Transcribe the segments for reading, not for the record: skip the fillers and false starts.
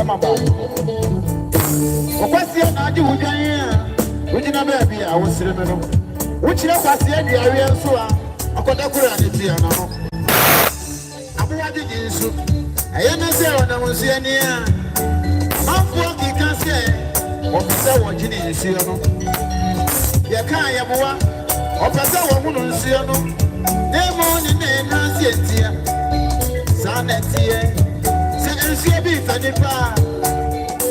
maba. Okwasi na adi wudwan a. Wujina baby a wo sire me no. Wuchire kwasi adi awie nso a. Akoda kura ne tia na no. Abuwa di nso. Aye na se ona mo se ani a. Manfo ki kan se. Ofisa wo gini nso no. Ye kan ye boa. Ofisa wo hu no nso no. Nemo ni ne na se tia. Sana tie. Se nso bi fa ni pa.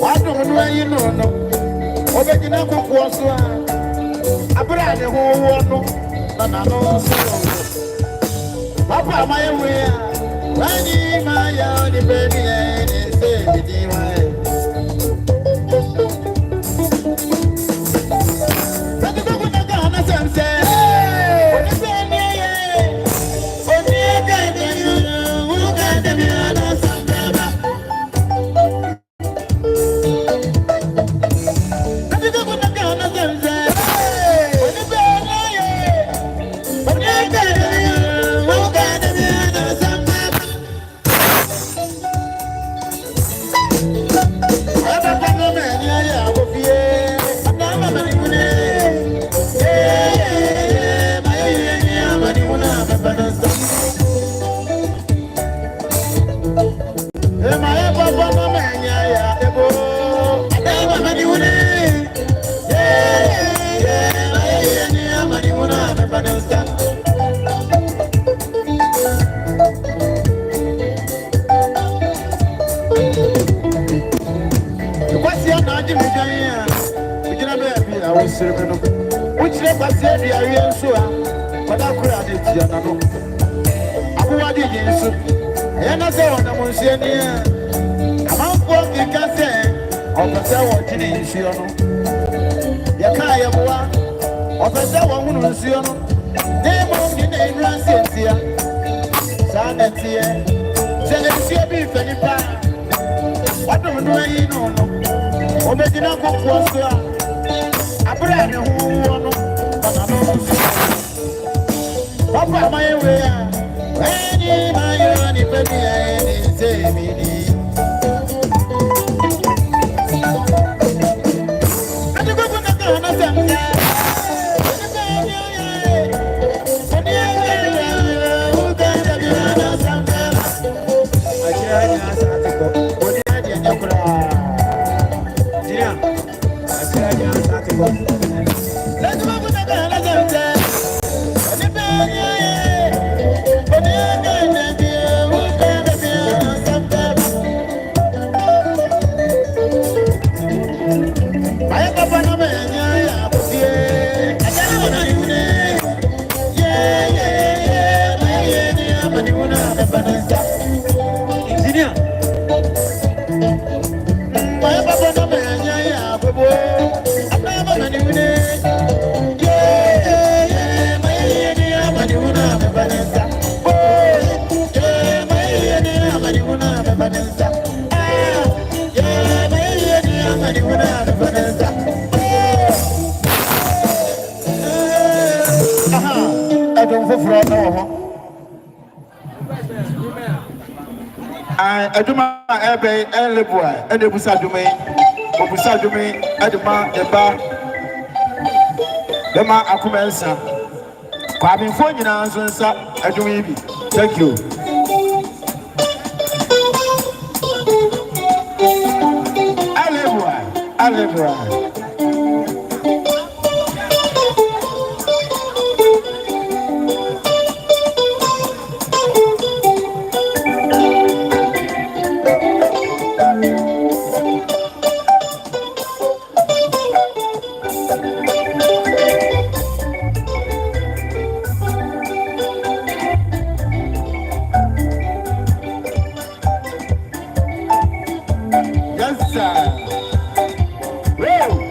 Wa do no ayi no no. Obegina kokwo so a. Abra ne ho wo no. Na no so. Papa my way. Wani maya ni beni ene se bidiwa. Sadi ko na ka na samse. Oni se ni ye. Oni ka de yo, u ka de mi ana sambaba. Sadi ko na ka na samse. Oni se ni ye. Oni ka de yo, u ka de mi ana sambaba. Uchire kwasi edi awie nso a kwada kura de tia na no abuwa di nso e na se wona mo nso ani a amanfo kika se opese wo gini nso no ye ka ye boa opese wo hu nso no de mo ni na enra se tia sa na tie se nso bi fani pa wado no ayi no no obegina kokwo so a abra ne ho no bana no papa my way any my ni baby any say me ni ati go na ka na samya Aduma ebe elebua edebusa dume obusa dume aduma eba dema akumensa kwa binfo nyina nso nsa aduma ibi. Thank you. Alebua Woo!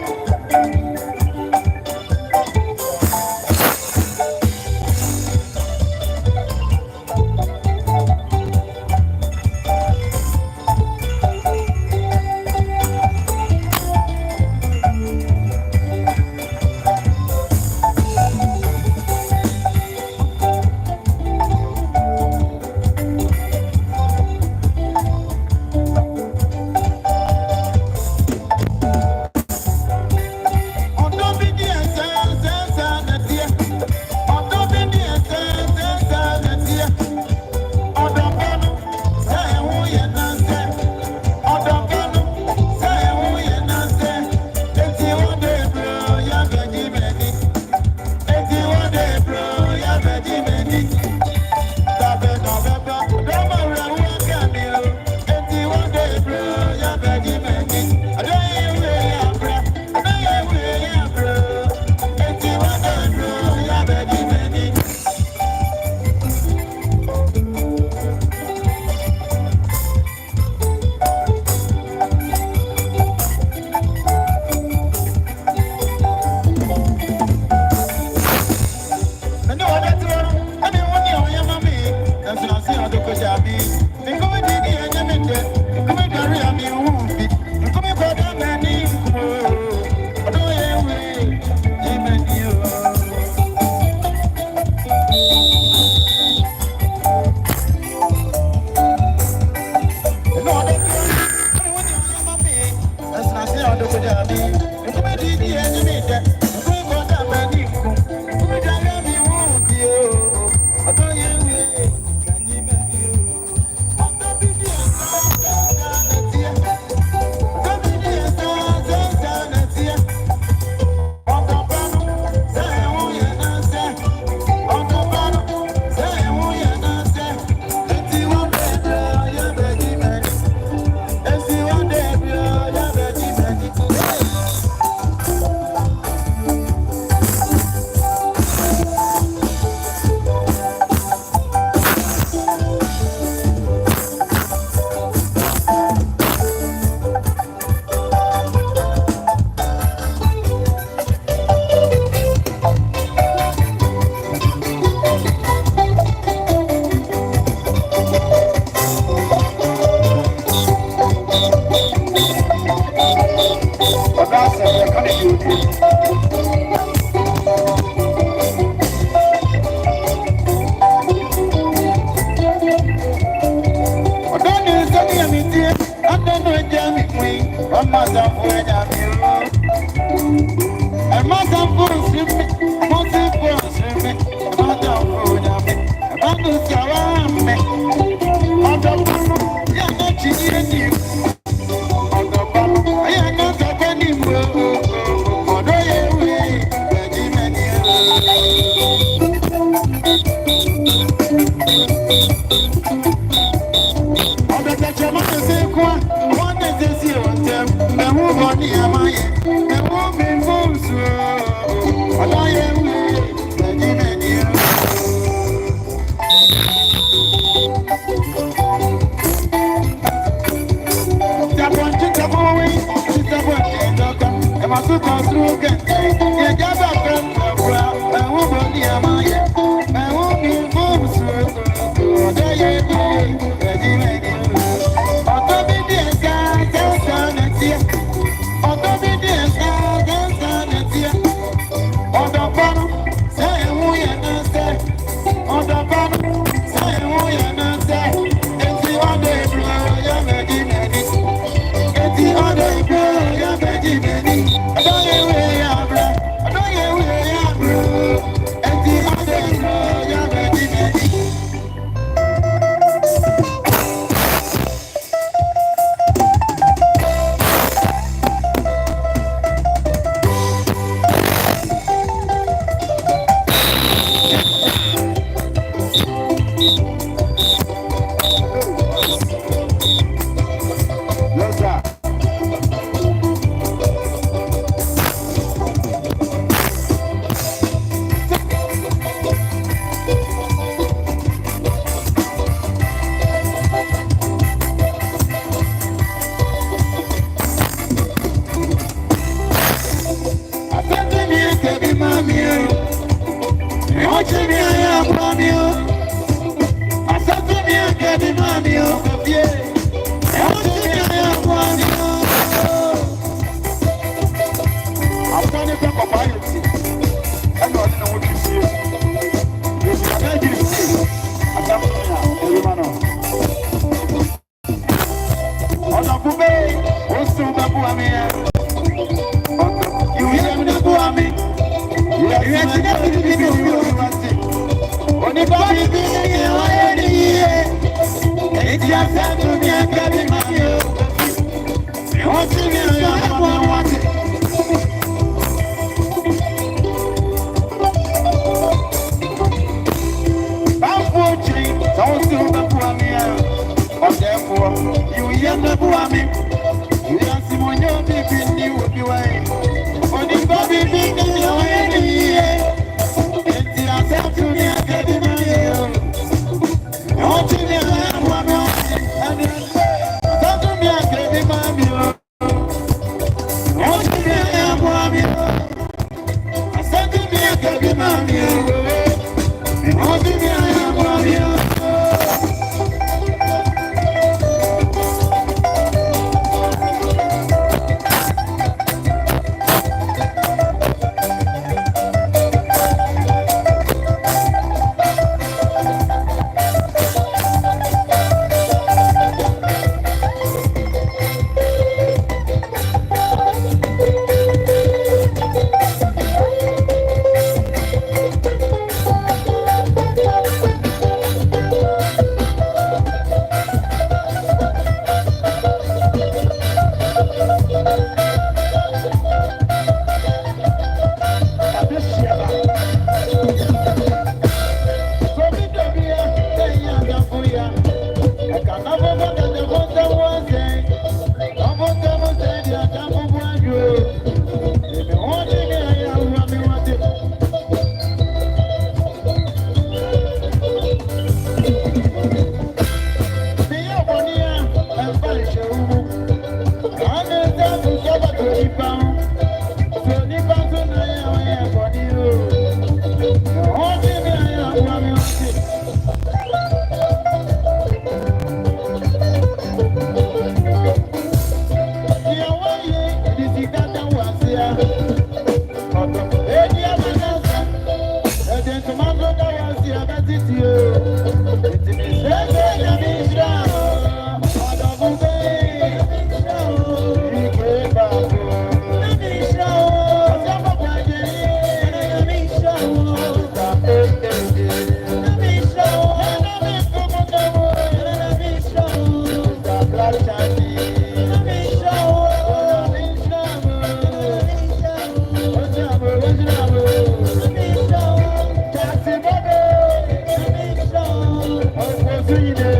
Yeah.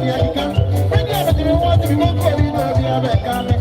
ni adika. Bẹ́ẹ̀ni àbẹ̀tẹ̀rẹ̀ wọ́n ti fi wọ́n kọ́ ní ìlú ọ̀bí abẹ́ká mi.